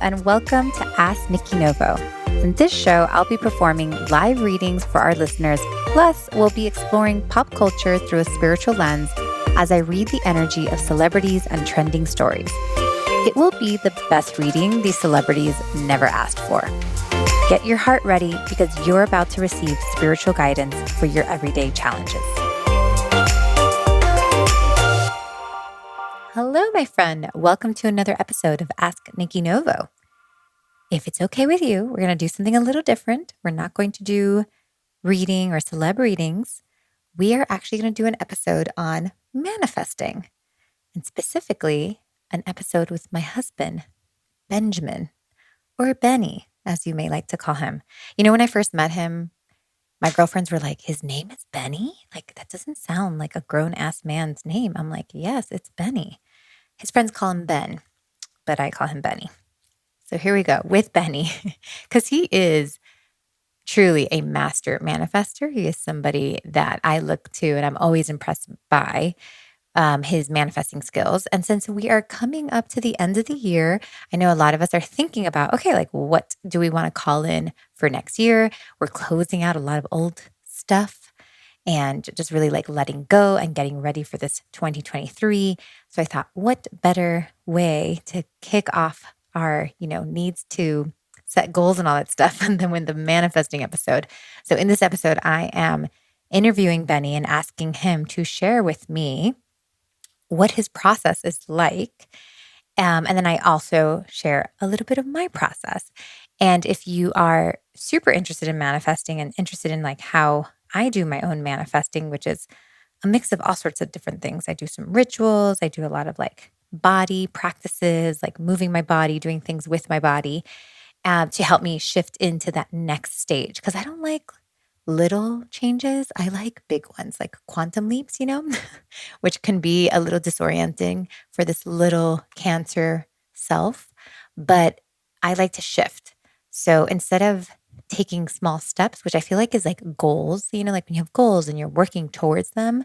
and welcome to Ask Nikki Novo. In this show, I'll be performing live readings for our listeners, plus we'll be exploring pop culture through a spiritual lens as I read the energy of celebrities and trending stories. It will be the best reading these celebrities never asked for. Get your heart ready because you're about to receive spiritual guidance for your everyday challenges. Hello, my friend. Welcome to another episode of Ask Nikki Novo. If it's okay with you, we're going to do something a little different. We're not going to do reading or celeb readings. We are actually going to do an episode on manifesting, and specifically an episode with my husband, Benjamin, or Benny, as you may like to call him. You know, when I first met him, my girlfriends were like, his name is Benny? Like, that doesn't sound like a grown-ass man's name. I'm like, yes, it's Benny. His friends call him Ben, but I call him Benny. So here we go with Benny, because he is truly a master manifestor. He is somebody that I look to and I'm always impressed by his manifesting skills. And since we are coming up to the end of the year, I know a lot of us are thinking about, okay, like what do we want to call in for next year? We're closing out a lot of old stuff and just really like letting go and getting ready for this 2023. So I thought, what better way to kick off our, needs to set goals and all that stuff than with the manifesting episode. So in this episode, I am interviewing Benny and asking him to share with me what his process is like. And then I also share a little bit of my process. And if you are super interested in manifesting and interested in like how I do my own manifesting, which is a mix of all sorts of different things. I do some rituals. I do a lot of like body practices, like moving my body, doing things with my body to help me shift into that next stage. Because I don't like little changes. I like big ones, like quantum leaps, which can be a little disorienting for this little Cancer self. But I like to shift. So instead of taking small steps, which I feel like is like goals, like when you have goals and you're working towards them,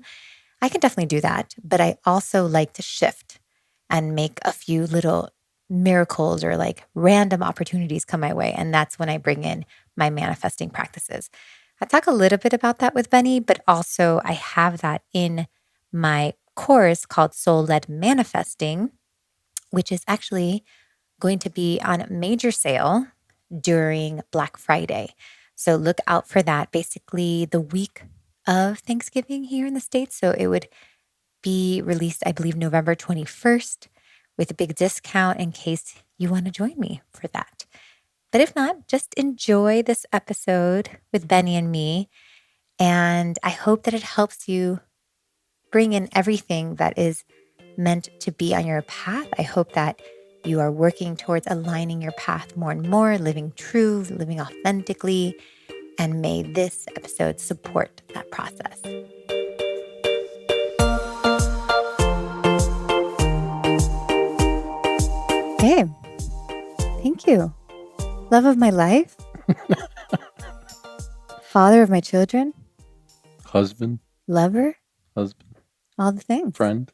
I can definitely do that. But I also like to shift and make a few little miracles or like random opportunities come my way. And that's when I bring in my manifesting practices. I talk a little bit about that with Benny, but also I have that in my course called Soul-Led Manifesting, which is actually going to be on major sale during Black Friday. So look out for that basically the week of Thanksgiving here in the States. So it would be released, I believe, November 21st with a big discount in case you want to join me for that. But if not, just enjoy this episode with Benny and me. And I hope that it helps you bring in everything that is meant to be on your path. I hope that you are working towards aligning your path more and more, living true, living authentically, and may this episode support that process. Hey, thank you. Love of my life, father of my children, husband, lover, husband, all the things. friend,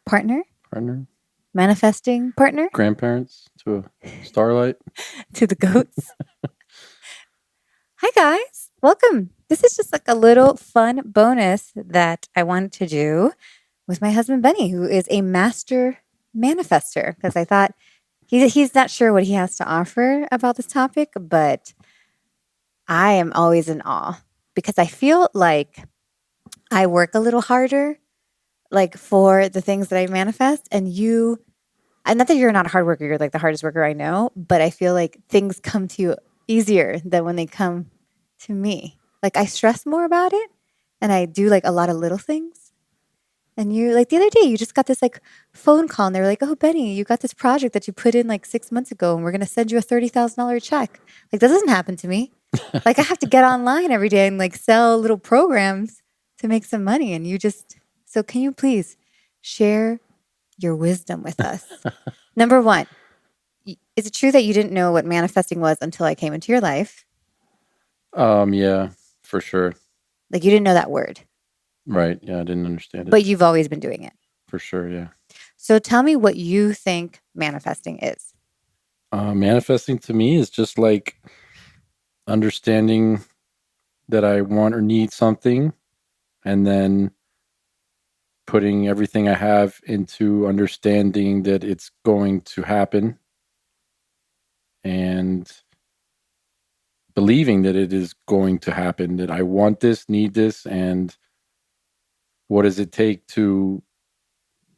partner, manifesting partner, grandparents to a starlight, to the goats. Hi guys, welcome. This is just like a little fun bonus that I wanted to do with my husband Benny, who is a master manifester, because I thought he's not sure what he has to offer about this topic, but I am always in awe because I feel like I work a little harder like for the things that I manifest, and not that you're not a hard worker, you're like the hardest worker I know, but I feel like things come to you easier than when they come to me. Like I stress more about it and I do like a lot of little things. And you like the other day, you just got this like phone call and they were like, oh, Benny, you got this project that you put in like 6 months ago and we're going to send you a $30,000 check. Like that doesn't happen to me. Like I have to get online every day and like sell little programs to make some money. And so can you please share your wisdom with us? Number one, is it true that you didn't know what manifesting was until I came into your life? Yeah, for sure. Like you didn't know that word. Right. Yeah, I didn't understand it. But you've always been doing it. For sure, yeah. So tell me what you think manifesting is. Manifesting to me is just like understanding that I want or need something, and then putting everything I have into understanding that it's going to happen, and believing that it is going to happen, that I want this, need this, and what does it take to,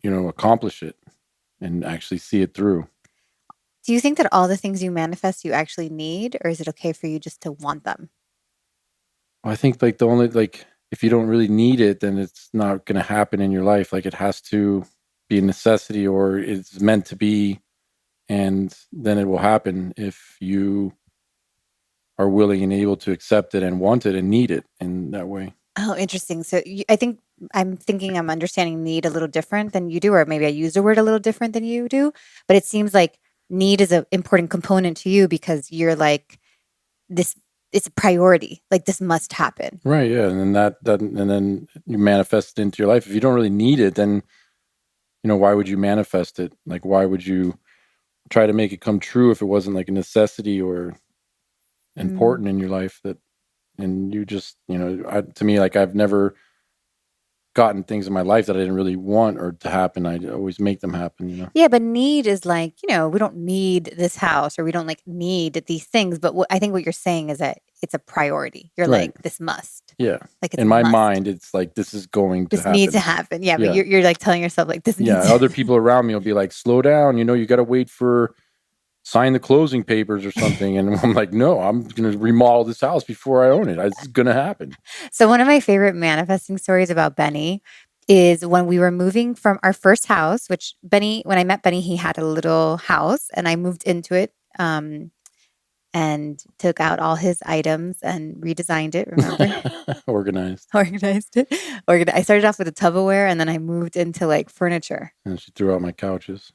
accomplish it and actually see it through. Do you think that all the things you manifest you actually need, or is it okay for you just to want them? I think like the only like if you don't really need it, then it's not going to happen in your life. Like it has to be a necessity, or it's meant to be, and then it will happen if you are willing and able to accept it and want it and need it in that way. Oh, interesting. So I think I'm understanding need a little different than you do, or maybe I used a word a little different than you do. But it seems like need is an important component to you because you're like this. It's a priority. Like this must happen. Right. Yeah. And then and then you manifest it into your life. If you don't really need it, then why would you manifest it? Like, why would you try to make it come true if it wasn't like a necessity or important in your life? And you just, to me, like I've never gotten things in my life that I didn't really want or to happen. I always make them happen. Yeah, but need is like, we don't need this house or we don't like need these things. But I think what you're saying is that it's a priority. You're Right. like, this must. Yeah. Like it's in my mind, it's like, this is going to this happen. needs to happen. Yeah, but you're like telling yourself like this needs other people around me will be like, slow down, you got to wait for sign the closing papers or something. And I'm like, no, I'm going to remodel this house before I own it. It's going to happen. So one of my favorite manifesting stories about Benny is when we were moving from our first house, which when I met Benny, he had a little house and I moved into it and took out all his items and redesigned it, remember? Organized it. I started off with a Tupperware and then I moved into like furniture. And she threw out my couches.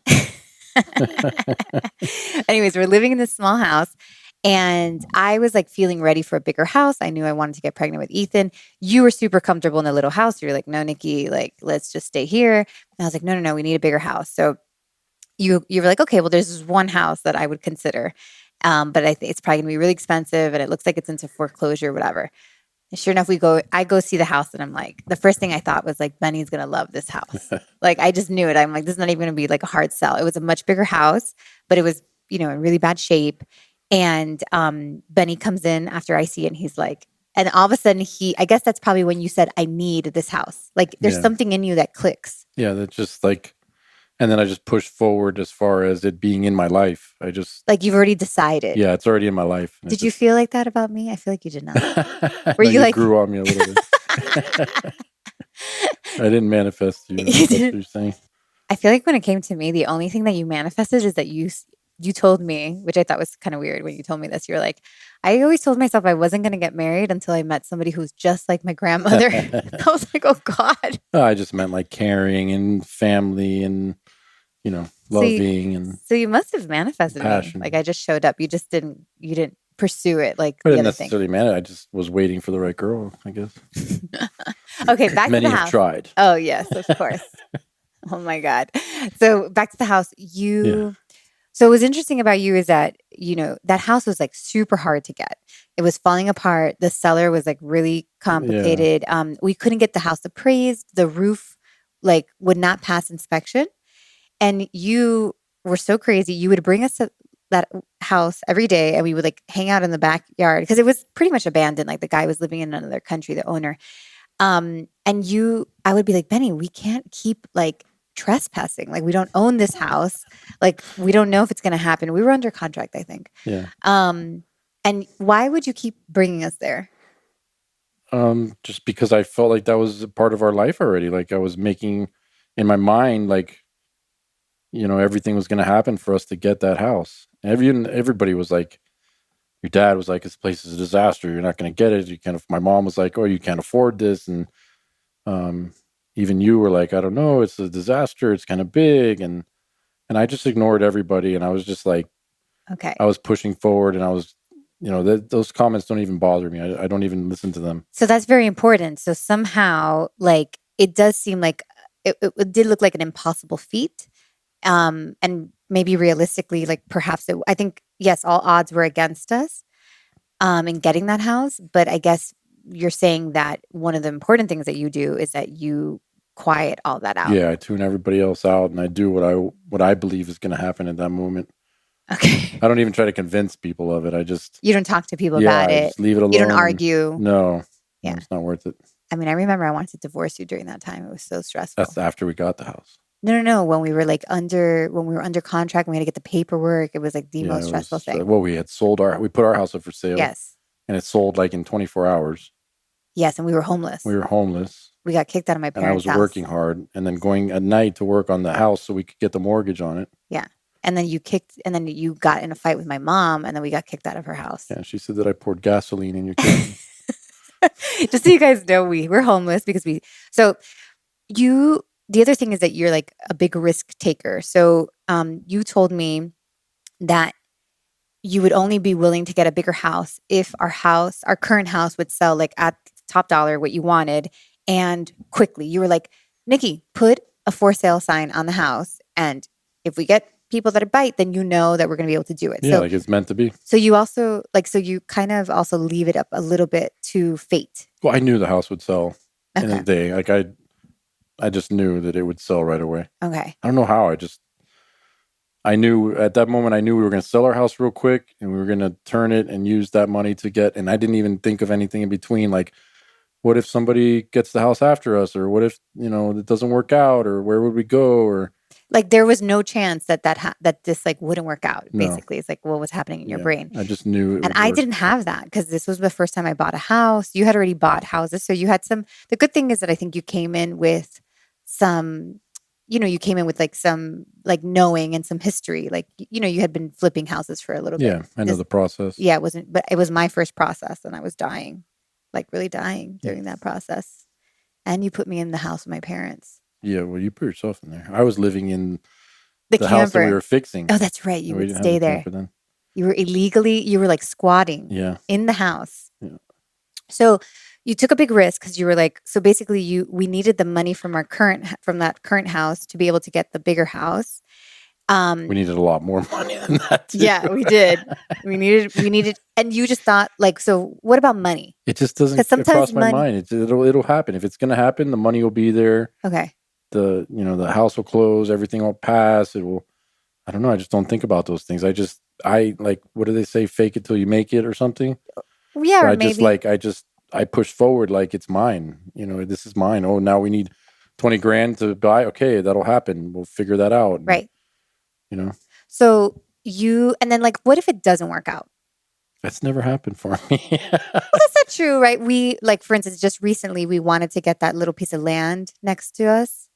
Anyways, we're living in this small house and I was like feeling ready for a bigger house. I knew I wanted to get pregnant with Ethan. You were super comfortable in the little house. You're like, no, Nikki, like, let's just stay here. And I was like, no, we need a bigger house. So you were like, okay, well, there's this one house that I would consider. But I think it's probably gonna be really expensive and it looks like it's into foreclosure, whatever. And sure enough, I go see the house and I'm like, the first thing I thought was like, Benny's going to love this house. Like, I just knew it. I'm like, this is not even going to be like a hard sell. It was a much bigger house, but it was, in really bad shape. And Benny comes in after I see it and he's like, and all of a sudden I guess that's probably when you said, I need this house. Like there's something in you that clicks. Yeah. That's just like, and then I just pushed forward as far as it being in my life. I just like you've already decided. Yeah, it's already in my life. Did you feel like that about me? I feel like you did not. Were you like grew on me a little bit? I didn't manifest you. That's what you're saying. I feel like when it came to me, the only thing that you manifested is that you told me, which I thought was kind of weird when you told me this. You were like, I always told myself I wasn't going to get married until I met somebody who's just like my grandmother. I was like, oh God. I just meant like caring and family and, loving. So you must have manifested passion. me. Like I just showed up. You didn't pursue it like I didn't necessarily manage. I just was waiting for the right girl, I guess. Okay, back to the house. Many have tried. Oh, yes, of course. Oh my God. So back to the house. So what was interesting about you is that, that house was like super hard to get. It was falling apart. The cellar was like really complicated. Yeah. We couldn't get the house appraised. The roof like would not pass inspection. And you were so crazy. You would bring us to that house every day and we would like hang out in the backyard because it was pretty much abandoned. Like the guy was living in another country, the owner. I would be like, Benny, we can't keep like trespassing. Like we don't own this house. Like we don't know if it's going to happen. We were under contract, I think. Yeah. And why would you keep bringing us there? Just because I felt like that was a part of our life already. Like I was making in my mind, like, everything was going to happen for us to get that house. And everybody was like, your dad was like, this place is a disaster. You're not going to get it. My mom was like, oh, you can't afford this. And even you were like, I don't know, it's a disaster. It's kind of big. And I just ignored everybody. And I was just like, okay, I was pushing forward and I was, those comments don't even bother me. I don't even listen to them. So that's very important. So somehow like, it does seem like it did look like an impossible feat. And maybe realistically, like perhaps I think, yes, all odds were against us in getting that house. But I guess you're saying that one of the important things that you do is that you quiet all that out. Yeah, I tune everybody else out, and I do what I believe is going to happen at that moment. Okay. I don't even try to convince people of it. I just You don't talk to people about I it. just leave it alone. You don't argue. No, Yeah. it's not worth it. I mean, I remember I wanted to divorce you during that time. It was so stressful. That's after we got the house. No. When we were under contract, and we had to get the paperwork. It was like the most stressful thing. Well, we put our house up for sale. Yes. And it sold like in 24 hours. Yes, and we were homeless. We got kicked out of my parents' house. And I was working hard and then going at night to work on the house so we could get the mortgage on it. Yeah. And then you got in a fight with my mom, and then we got kicked out of her house. Yeah, she said that I poured gasoline in your kitchen. Just so you guys know, we were homeless because the other thing is that you're like a big risk taker. So you told me that you would only be willing to get a bigger house if our current house would sell like at top dollar what you wanted and quickly. You were like, Nikki, put a for sale sign on the house, and if we get people that bite, then you know that we're going to be able to do it. Yeah, like it's meant to be. So you also you kind of also leave it up a little bit to fate. Well, I knew the house would sell in a day. Like I just knew that it would sell right away. Okay. I don't know how. I knew at that moment, we were going to sell our house real quick, and we were going to turn it and use that money to get, and I didn't even think of anything in between. Like, what if somebody gets the house after us, or what if, it doesn't work out, or where would we go? Or like there was no chance that this like wouldn't work out. Basically, it's like what was happening in your brain. I just knew, and I didn't have that because this was the first time I bought a house. You had already bought houses, so you had some. The good thing is that I think you came in with some. You came in with like some like knowing and some history. Like you had been flipping houses for a little bit. Yeah, I know the process. Yeah, but it was my first process, and I was dying, like really dying during that process. And you put me in the house with my parents. Yeah, well, you put yourself in there. I was living in the house that we were fixing. Oh, that's right. You would stay there. You were like squatting in the house. Yeah. So you took a big risk because you were like, so basically we needed the money from that current house to be able to get the bigger house. We needed a lot more money than that too. Yeah, we did. We needed, and you just thought like, so what about money? It just doesn't cross my mind. It'll happen. If it's going to happen, the money will be there. Okay. The house will close, everything will pass. I don't know. I just don't think about those things. I like, what do they say? Fake it till you make it or something. Yeah. Or maybe. I push forward like it's mine. This is mine. Oh, now we need 20 grand to buy. Okay, that'll happen. We'll figure that out. Right. So and then like, what if it doesn't work out? That's never happened for me. Well, that's not true, right? We like, for instance, just recently we wanted to get that little piece of land next to us,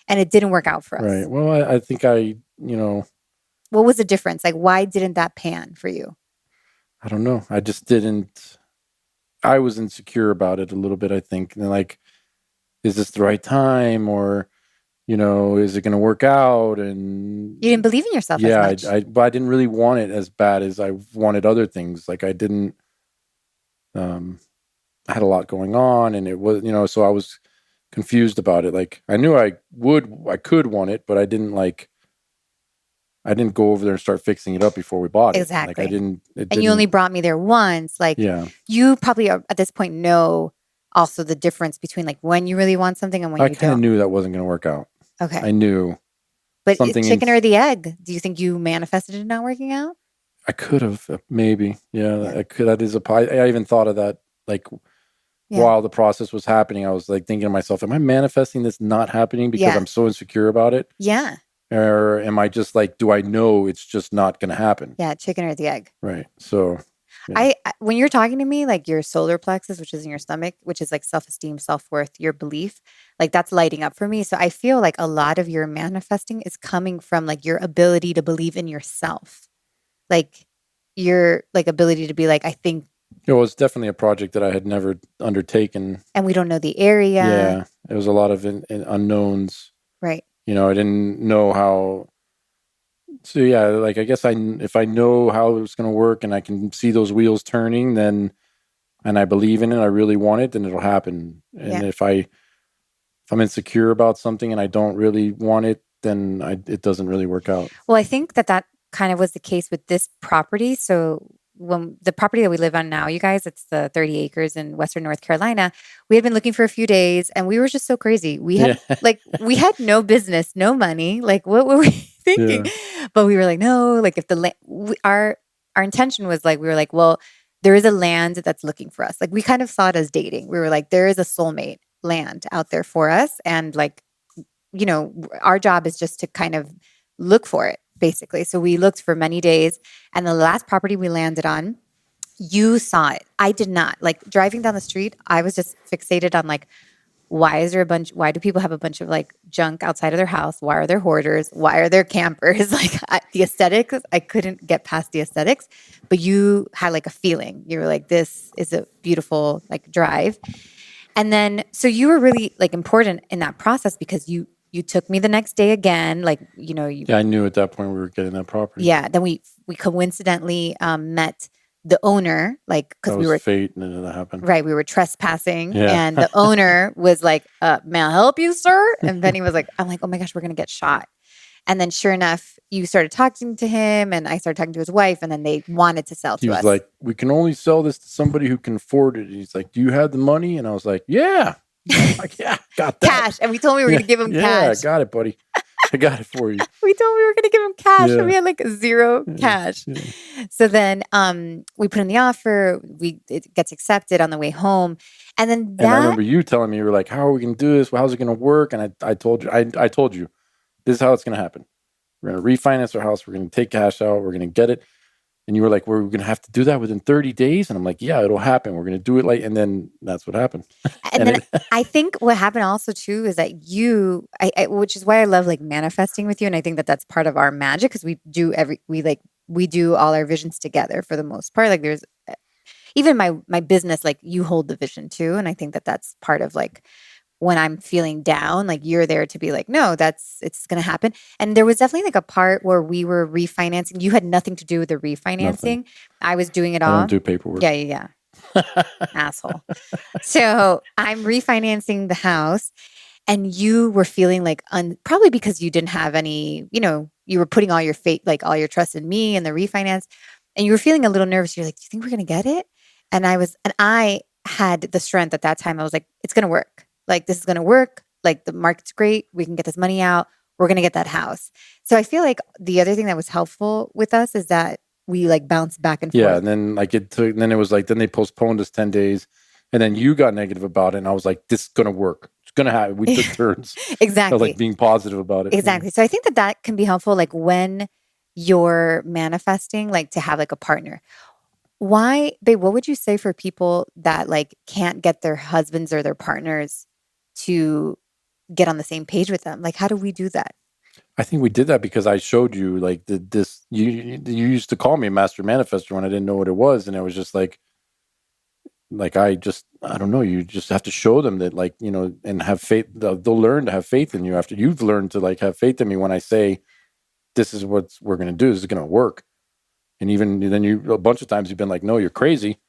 and it didn't work out for us. Right. Well, I think what was the difference? Like, why didn't that pan for you? I don't know. I just didn't. I was insecure about it a little bit, I think. And like, is this the right time, or is it going to work out? And you didn't believe in yourself as much. But I didn't really want it as bad as I wanted other things. Like I didn't. I had a lot going on, and it was so I was confused about it. Like I knew I could want it, but I didn't go over there and start fixing it up before we bought it. Exactly. Like I didn't. And you only brought me there once. Like you probably at this point know also the difference between like when you really want something and when you don't. I kind of knew that wasn't going to work out. Okay. I knew. But chicken or the egg? Do you think you manifested it not working out? I could have, maybe. Yeah, I could. That is I even thought of that, like, while the process was happening. I was like thinking to myself, am I manifesting this not happening because I'm so insecure about it? Yeah. Or am I just like, do I know it's just not going to happen? Yeah, chicken or the egg. Right. So. Yeah. When you're talking to me, like your solar plexus, which is in your stomach, which is like self-esteem, self-worth, your belief, like that's lighting up for me. So I feel like a lot of your manifesting is coming from like your ability to believe in yourself. Like your like ability to be like, I think. It was definitely a project that I had never undertaken. And we don't know the area. Yeah. It was a lot of unknowns. Right. I didn't know how. So yeah, like I guess if I know how it's going to work and I can see those wheels turning, then, and I believe in it, I really want it, then it'll happen. And if I'm insecure about something and I don't really want it, then it doesn't really work out. Well, I think that kind of was the case with this property. So when the property that we live on now, you guys, it's the 30 acres in Western North Carolina. We had been looking for a few days and we were just so crazy. We had we had no business, no money. Like what were we thinking? Yeah. But we were like, no, like if our intention was like, we were like, well, there is a land that's looking for us. Like we kind of saw it as dating. We were like, there is a soulmate land out there for us. And like, our job is just to kind of look for it, basically. So we looked for many days. And the last property we landed on, you saw it. I did not. Like driving down the street, I was just fixated on like, why do people have a bunch of like junk outside of their house? Why are there hoarders? Why are there campers? Like the aesthetics, I couldn't get past the aesthetics, but you had like a feeling. You were like, this is a beautiful like drive. And then, so you were really like important in that process because you took me the next day again. Like, I knew at that point we were getting that property. Yeah. Then we coincidentally met the owner, like, because we were fate and it happened. Right. We were trespassing and the owner was like, may I help you, sir? And then he was like, I'm like, oh my gosh, we're going to get shot. And then sure enough, you started talking to him and I started talking to his wife and then they wanted to sell to us. He was like, we can only sell this to somebody who can afford it. He's like, do you have the money? And I was like, yeah. Like, yeah, got that. Cash. And we told him we were going to give him cash. Yeah, I got it, buddy. I got it for you. We told him we were going to give him cash and we had like zero cash. Yeah. So then we put in the offer. It gets accepted on the way home. And then I remember you telling me, you were like, how are we going to do this? Well, how's it going to work? And I told you, this is how it's going to happen. We're going to refinance our house. We're going to take cash out. We're going to get it. And you were like, we're going to have to do that within 30 days. And I'm like, yeah, it'll happen. We're going to do it and then that's what happened. And then I think what happened also too is that which is why I love like manifesting with you. And I think that that's part of our magic because we do all our visions together for the most part. Like there's even my business, like you hold the vision too. And I think that that's part of like, when I'm feeling down, like you're there to be like, no, it's going to happen. And there was definitely like a part where we were refinancing. You had nothing to do with the refinancing. Nothing. I was doing it all. I don't do paperwork. Yeah. Asshole. So I'm refinancing the house and you were feeling like, probably because you didn't have any, you were putting all your faith, like all your trust in me and the refinance. And you were feeling a little nervous. You're like, do you think we're going to get it? And I had the strength at that time. I was like, it's going to work. Like, this is going to work. Like, the market's great. We can get this money out. We're going to get that house. So I feel like the other thing that was helpful with us is that we like bounced back and forth. Yeah. And then then they postponed us 10 days and then you got negative about it. And I was like, this is going to work. It's going to happen. We took turns. Exactly. Like being positive about it. Exactly. So I think that can be helpful. Like when you're manifesting, like to have like a partner. Why, babe, what would you say for people that like can't get their husbands or their partners to get on the same page with them? Like, how do we do that? I think we did that because I showed you like you used to call me a master manifestor when I didn't know what it was. And it was just like I don't know, you just have to show them that like, and have faith. They'll learn to have faith in you after you've learned to like have faith in me when I say, this is what we're going to do. This is going to work. And even then a bunch of times you've been like, no, you're crazy.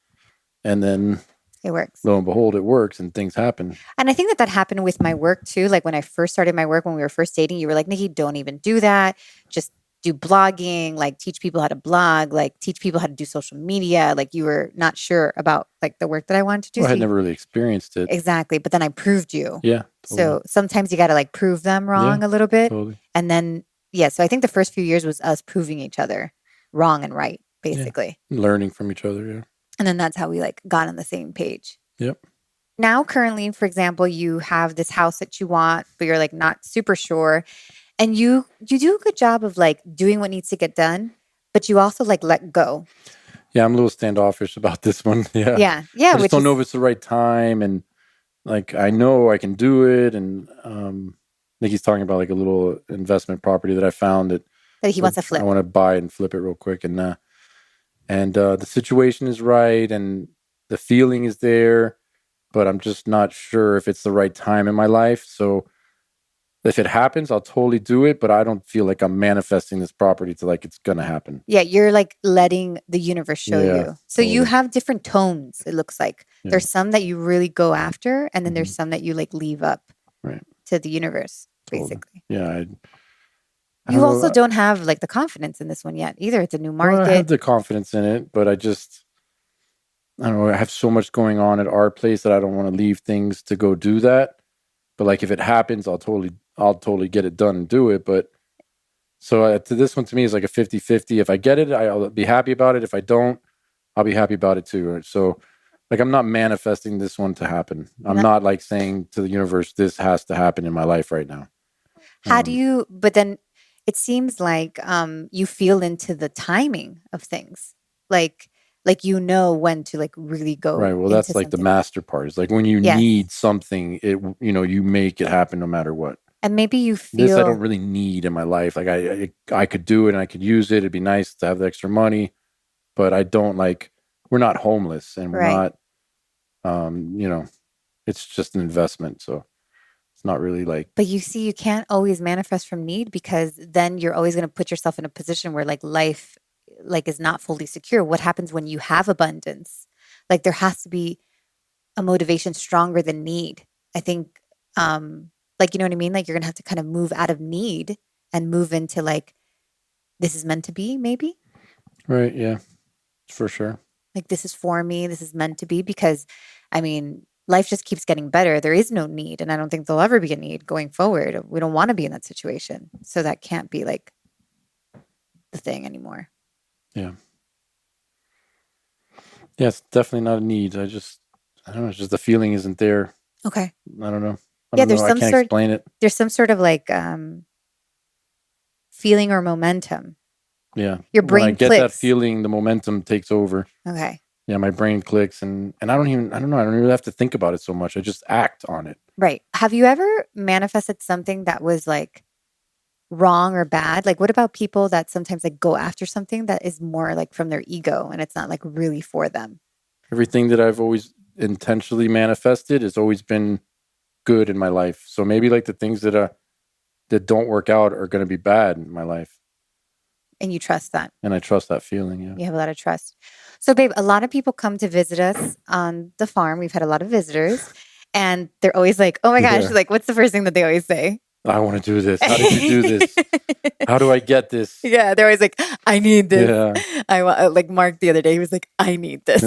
And then it works. Lo and behold, it works and things happen. And I think that happened with my work too. Like when I first started my work, when we were first dating, you were like, Nikki, don't even do that. Just do blogging, like teach people how to blog, like teach people how to do social media. Like you were not sure about like the work that I wanted to do. Well, I had never really experienced it. Exactly. But then I proved you. Yeah. Totally. So sometimes you got to like prove them wrong a little bit. Totally. And then, so I think the first few years was us proving each other wrong and right. Basically. Yeah. Learning from each other, yeah. And then that's how we like got on the same page. Yep. Now, currently, for example, you have this house that you want, but you're like not super sure. And you do a good job of like doing what needs to get done, but you also like let go. Yeah, I'm a little standoffish about this one. Yeah. Yeah. I just don't know if it's the right time. And like, I know I can do it. And Nikki's talking about like a little investment property that I found that he wants to flip. I want to buy and flip it real quick. And the situation is right and the feeling is there, but I'm just not sure if it's the right time in my life. So if it happens, I'll totally do it, but I don't feel like I'm manifesting this property to like it's going to happen. Yeah, you're like letting the universe show you. So you have different tones, it looks like. Yeah. There's some that you really go after, and then there's some that you like leave up to the universe, basically. Yeah, I don't You also know. don't have like the confidence in this one yet either. It's a new Well, I have market. the confidence in it, but I don't know. I have so much going on at our place that I don't want to leave things to go do that. But like if it happens, I'll totally get it done and do it. But so to this one, to me, is like a 50-50. If I get it, I'll be happy about it. If I don't, I'll be happy about it too. So like I'm not manifesting this one to happen. I'm No- not like saying to the universe, this has to happen in my life right now. How do you, but then it seems like you feel into the timing of things. Like you know when to like really go Right. Well, into that's like the something. master part. It's like when you Yes. need something, you make it happen no matter what. And maybe you This I don't feel, really need in my life. Like I could do it and I could use it. It'd be nice to have the extra money, but I don't like. We're not homeless and we're right. not. It's just an investment, so it's not really like. But you see, you can't always manifest from need because then you're always going to put yourself in a position where like life like is not fully secure. What happens when you have abundance? Like there has to be a motivation stronger than need. I think like you know what I mean? Like you're going to have to kind of move out of need and move into like this is meant to be maybe? Right. Yeah. For sure. Like this is for me, this is meant to be because I mean, life just keeps getting better. There is no need and I don't think there'll ever be a need going forward. We don't want to be in that situation. So that can't be like the thing anymore. Yeah. Yeah. It's definitely not a need. I don't know. It's just the feeling isn't there. Okay. I don't know. Yeah, there's I some can't sort explain it. there's some sort of like feeling or momentum. Yeah. Your When I brain get that clicks. feeling, the momentum takes over. Okay. Yeah, my brain clicks and I don't know. I don't even have to think about it so much. I just act on it. Right. Have you ever manifested something that was like wrong or bad? Like what about people that sometimes like go after something that is more like from their ego and it's not like really for them? Everything that I've always intentionally manifested has always been good in my life. So maybe like the things that don't work out are going to be bad in my life. And you trust that. And I trust that feeling. Yeah. You have a lot of trust. So, babe, a lot of people come to visit us on the farm. We've had a lot of visitors, and they're always like, "Oh my gosh!" Yeah. Like, what's the first thing that they always say? I want to do this. How did you do this? How do I get this? Yeah, they're always like, "I need this." Yeah. I want like Mark the other day. He was like, "I need this."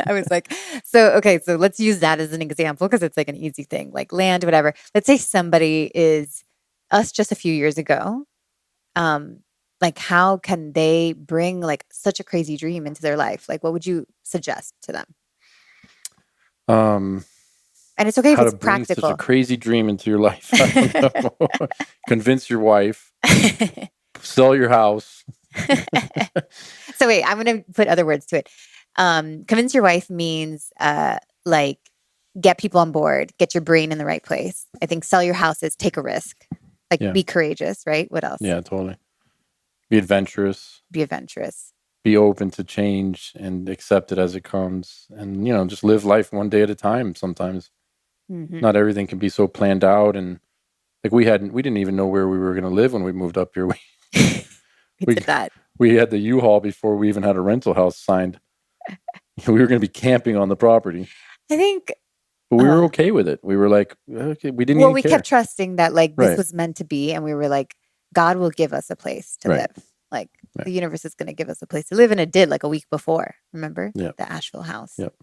I was like, "So okay, so let's use that as an example because it's like an easy thing, like land, whatever." Let's say somebody is us just a few years ago. Like how can they bring like such a crazy dream into their life? Like what would you suggest to them? And it's okay if How it's to bring such a practical. crazy dream into your life. I don't know. Convince your wife. Sell your house. So wait, I'm going to put other words to it. Convince your wife means like get people on board, get your brain in the right place. I think sell your house is take a risk, like Yeah. be courageous, right? What else? Yeah, totally. Be adventurous. Be adventurous. Be open to change and accept it as it comes. And, just live life one day at a time sometimes. Mm-hmm. Not everything can be so planned out. And like we didn't even know where we were going to live when we moved up here. We did that. We had the U-Haul before we even had a rental house signed. We were going to be camping on the property. I think But we were okay with it. We were like, okay, we didn't well, even we care. kept trusting that like this Right. was meant to be. And we were like, God will give us a place to Right. live. Like Right. the universe is going to give us a place to live. And it did like a week before, remember? Yep. The Asheville house. Yep.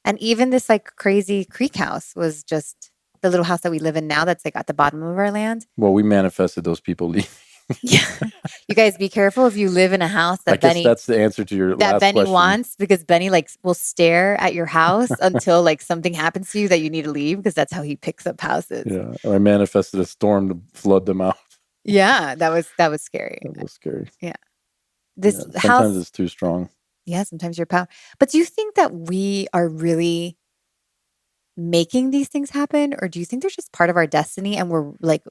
And even this like crazy creek house was just the little house that we live in now that's like at the bottom of our land. Well, we manifested those people leaving. Yeah. You guys be careful if you live in a house I that guess Benny that's the answer to your that last Benny question. wants because Benny like will stare at your house until like something happens to you that you need to leave because that's how he picks up houses. Yeah. I manifested a storm to flood them out. Yeah, that was scary. That was scary. This Yeah, house sometimes it's too strong. Yeah, sometimes you're power. But do you think that we are really making these things happen? Or do you think they're just part of our destiny and we're like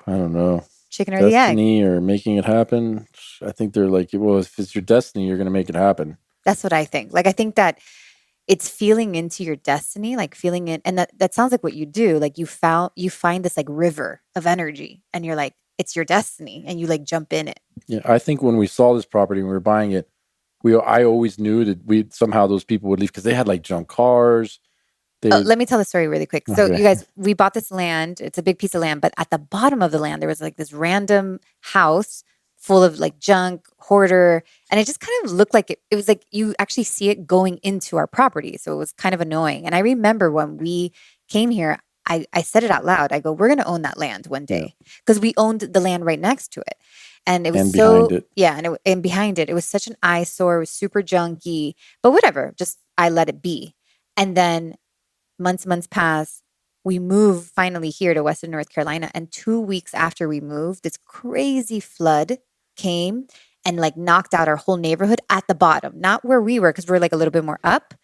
I don't know. chicken or the egg? Destiny or making it happen. I think they're like, well, if it's your destiny, you're going to make it happen. That's what I think. Like I think that it's feeling into your destiny, like feeling it. And that sounds like what you do. Like you find this like river of energy and you're like, it's your destiny and you like jump in it. Yeah. I think when we saw this property and we were buying it, I always knew that somehow those people would leave because they had like junk cars. Let me tell the story really quick. So, you guys, we bought this land. It's a big piece of land, but at the bottom of the land, there was like this random house full of like junk, hoarder, and it just kind of looked like it was like you actually see it going into our property. So it was kind of annoying. And I remember when we came here, I said it out loud. I go, we're going to own that land one day because we owned the land right next to it. And it was behind it. Yeah. And behind it, it was such an eyesore. It was super junky, but whatever. Just I let it be. And then months pass. We move finally here to Western North Carolina. And 2 weeks after we moved, this crazy flood came and like knocked out our whole neighborhood at the bottom, not where we were, because we're like a little bit more up.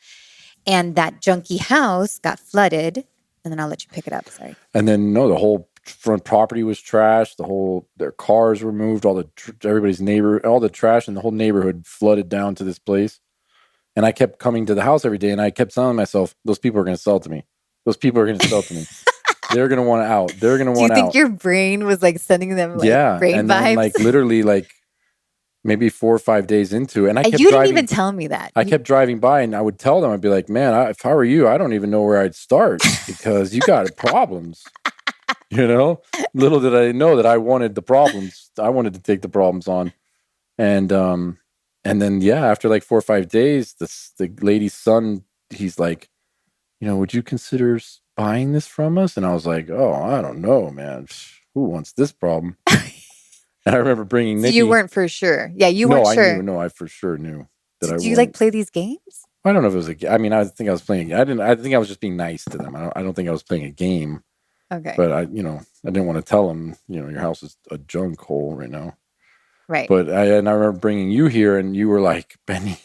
And that junky house got flooded. And then I'll let you pick it up. Sorry. And then the whole front property was trashed. Their cars were moved. All the trash in the whole neighborhood flooded down to this place. And I kept coming to the house every day, and I kept telling myself, those people are going to sell to me. Those people are going to sell to me. They're going to want out. They're going to want out. Do you think your brain was like sending them like brain and vibes? Then, like literally like maybe 4 or 5 days into it. And you didn't even tell me that. I kept driving by, and I would tell them, I'd be like, man, if I were you, I don't even know where I'd start because you got problems. Little did I know that I wanted the problems. I wanted to take the problems on. And then, after like 4 or 5 days, the lady's son, he's like, would you consider buying this from us? And I was like, oh, I don't know, man. Who wants this problem? And I remember bringing Nikki. So you weren't for sure. Yeah, you weren't sure. I for sure knew that I Do you like play these games? I don't know if it was a game. I mean, I think I was playing. I think I was just being nice to them. I don't think I was playing a game. Okay. But I didn't want to tell them, your house is a junk hole right now. Right. But I remember bringing you here, and you were like, Benny,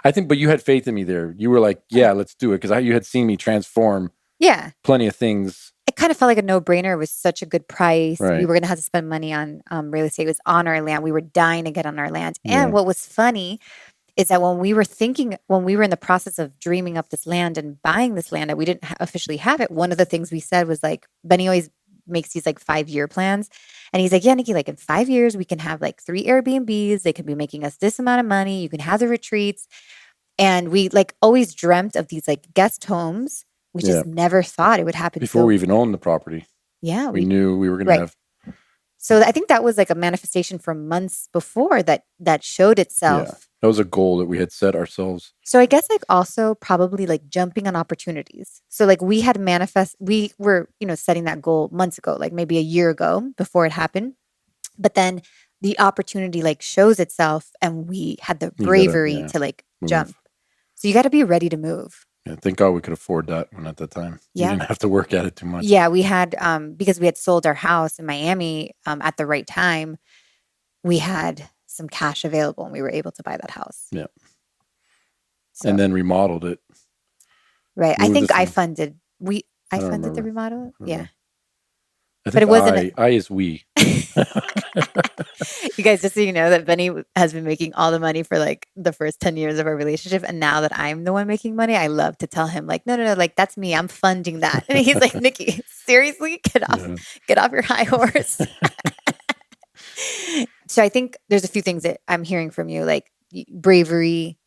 but you had faith in me there. You were like, yeah, let's do it. Because you had seen me transform plenty of things. It kind of felt like a no-brainer. It was such a good price. Right. We were going to have to spend money on real estate. It was on our land. We were dying to get on our land. And what was funny is that when we were in the process of dreaming up this land and buying this land, that we didn't officially have it, one of the things we said was like, Benny always makes these like 5-year plans. And he's like, yeah, Nikki, like in 5 years, we can have like 3 Airbnbs. They could be making us this amount of money. You can have the retreats. And we like always dreamt of these like guest homes. We just never thought it would happen. Before we even owned the property. Yeah. We knew we were going to have. So I think that was like a manifestation from months before that showed itself. Yeah. That was a goal that we had set ourselves. So I guess like also probably like jumping on opportunities. So like we were, setting that goal months ago, like maybe a year ago before it happened. But then the opportunity like shows itself and we had the bravery to like jump. So you got to be ready to move. Yeah, thank God we could afford that one at the time. Yeah. You didn't have to work at it too much. Yeah, we had, because we had sold our house in Miami at the right time, we had some cash available and we were able to buy that house. Yeah. So, and then remodeled it. Right. I think I funded the remodel. Yeah. But it wasn't. I is we. You guys, just so you know that Benny has been making all the money for like the first 10 years of our relationship. And now that I'm the one making money, I love to tell him like, no, like that's me. I'm funding that. And he's like, Nikki, seriously? Get off your high horse. So I think there's a few things that I'm hearing from you, like bravery.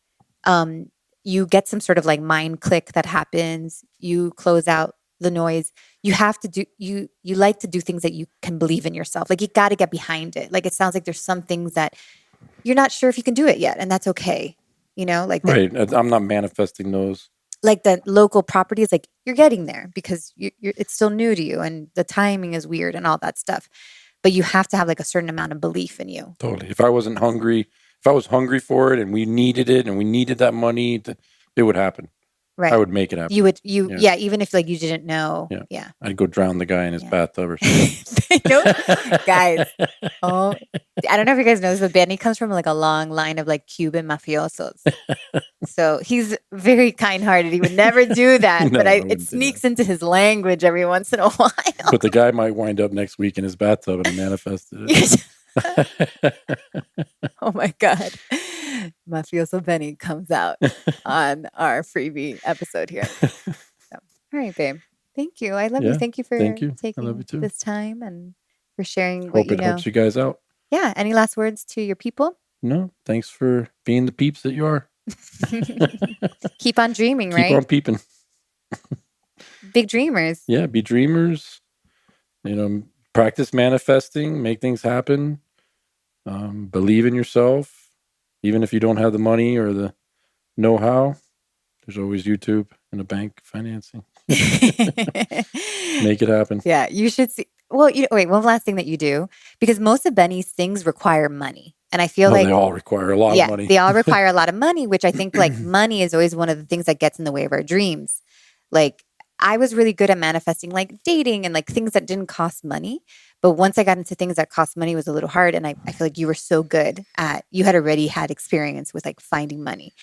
You get some sort of like mind click that happens. You close out the noise. You have to do, you like to do things that you can believe in yourself. Like you got to get behind it. Like it sounds like there's some things that you're not sure if you can do it yet. And that's okay. Like right. I'm not manifesting those. Like the local properties, like you're getting there because it's still new to you and the timing is weird and all that stuff. But you have to have like a certain amount of belief in you. Totally. If I was hungry for it and we needed it and we needed that money, it would happen. Right. I would make it happen. You would, even if like you didn't know. Yeah. I'd go drown the guy in his bathtub or something. Guys. Oh, I don't know if you guys know this, but Benny comes from like a long line of like Cuban mafiosos. So he's very kind-hearted. He would never do that, but it sneaks into his language every once in a while. But the guy might wind up next week in his bathtub and he manifested it. Oh my God. Mafioso Benny comes out on our freebie episode here. So, all right, babe. Thank you. I love you. Thank you for taking this time and for sharing what you know. Hope it helps you guys out. Yeah. Any last words to your people? No. Thanks for being the peeps that you are. Keep on dreaming, right? Keep on peeping. big dreamers. Yeah, be dreamers. Practice manifesting, make things happen. Believe in yourself, even if you don't have the money or the know-how. There's always YouTube and a bank financing. Make it happen. Yeah, you should see. Well, wait, one last thing that you do, because most of Benny's things require money. And I feel like they all require a lot of money. they all require a lot of money, which I think like money is always one of the things that gets in the way of our dreams. Like I was really good at manifesting like dating and like things that didn't cost money. But once I got into things that cost money, it was a little hard. And I feel like you were so good at, you had already had experience with like finding money.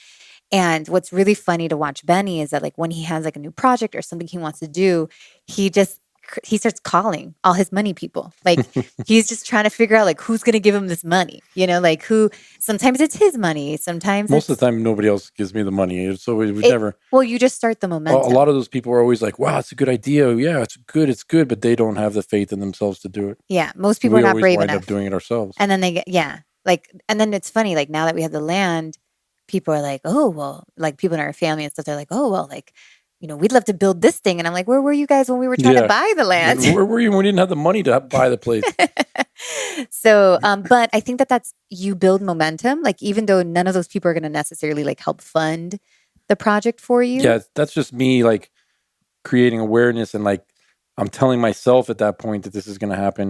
And what's really funny to watch Benny is that like when he has like a new project or something he wants to do, he starts calling all his money people. Like he's just trying to figure out like who's going to give him this money, like who, sometimes it's his money. Sometimes most of the time, nobody else gives me the money. So we never. Well, you just start the momentum. A lot of those people are always like, wow, it's a good idea. Yeah, it's good. But they don't have the faith in themselves to do it. Yeah. Most people are not brave enough. We wind up doing it ourselves. And then and then it's funny, like now that we have the land, people are like, oh, well, like people in our family and stuff, they're like, oh, well, like, we'd love to build this thing. And I'm like, where were you guys when we were trying to buy the land? Where were you when we didn't have the money to buy the place? So, but I think that's, you build momentum. Like, even though none of those people are going to necessarily like help fund the project for you. Yeah, that's just me like creating awareness. And like, I'm telling myself at that point that this is going to happen.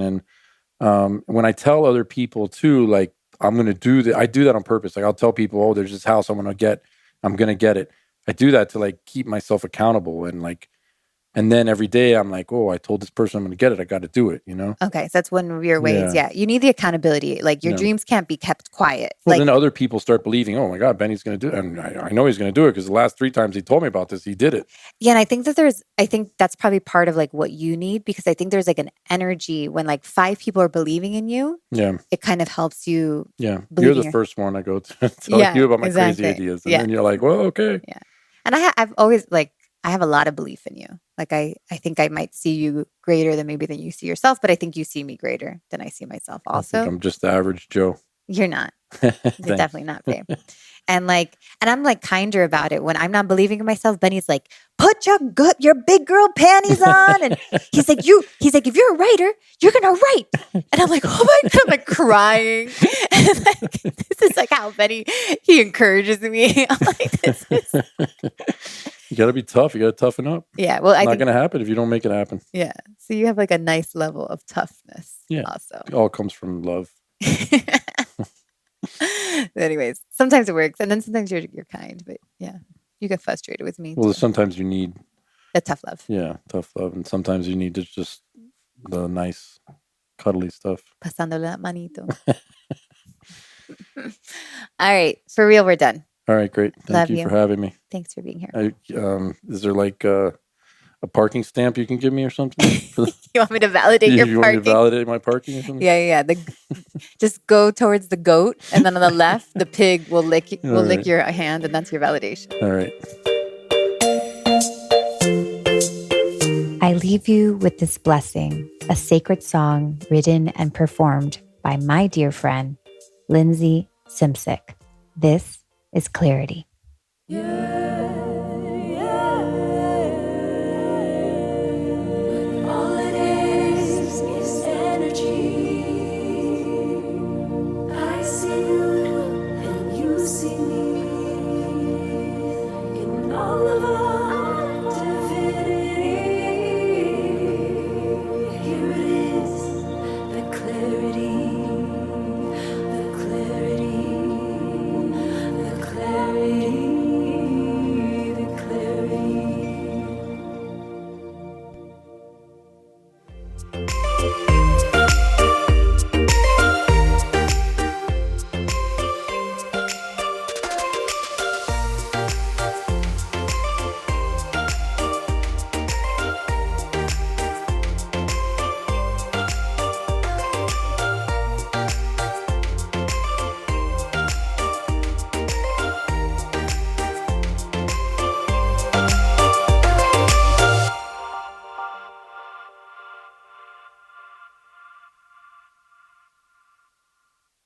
And when I tell other people too, like, I'm going to do that. I do that on purpose. Like I'll tell people, oh, there's this house I'm going to get it. I do that to like keep myself accountable and then every day I'm like, oh, I told this person I'm going to get it. I got to do it, Okay. So that's one of your ways. Yeah. You need the accountability. Like your dreams can't be kept quiet. Well, then other people start believing, oh my God, Benny's going to do it. And I know he's going to do it because the last 3 times he told me about this, he did it. Yeah. And I think that's probably part of like what you need, because I think there's like an energy when like 5 people are believing in you. Yeah. It kind of helps you. Yeah. You're the first one I go to tell you about my crazy ideas. And then you're like, well, okay. Yeah. And I've always like, I have a lot of belief in you. Like I think I might see you greater than you see yourself, but I think you see me greater than I see myself also. I think I'm just the average Joe. You're not. You're definitely not, babe. And I'm like kinder about it. When I'm not believing in myself, Benny's like, put your big girl panties on. And he's like, if you're a writer, you're going to write. And I'm like, oh my God, I'm like crying. And like, this is like how Benny, he encourages me. I'm like, this is. You got to be tough. You got to toughen up. Yeah. Well, it's not going to happen if you don't make it happen. Yeah. So you have like a nice level of toughness. Yeah. Also. It all comes from love. Anyways, sometimes it works, and then sometimes you're kind, but yeah, you get frustrated with me. Well, sometimes you need a tough love. Yeah, tough love, and sometimes you need to just the nice, cuddly stuff. Pasando la manito. All right, for real, we're done. All right, great. Thank you for having me. Thanks for being here. Is there like a parking stamp you can give me or something? You want me to validate your parking? You want me to validate my parking or something? Yeah. Just go towards the goat, and then on the left, the pig will lick your hand, and that's your validation. All right. I leave you with this blessing, a sacred song written and performed by my dear friend, Lindsay Simsick. This is Clarity.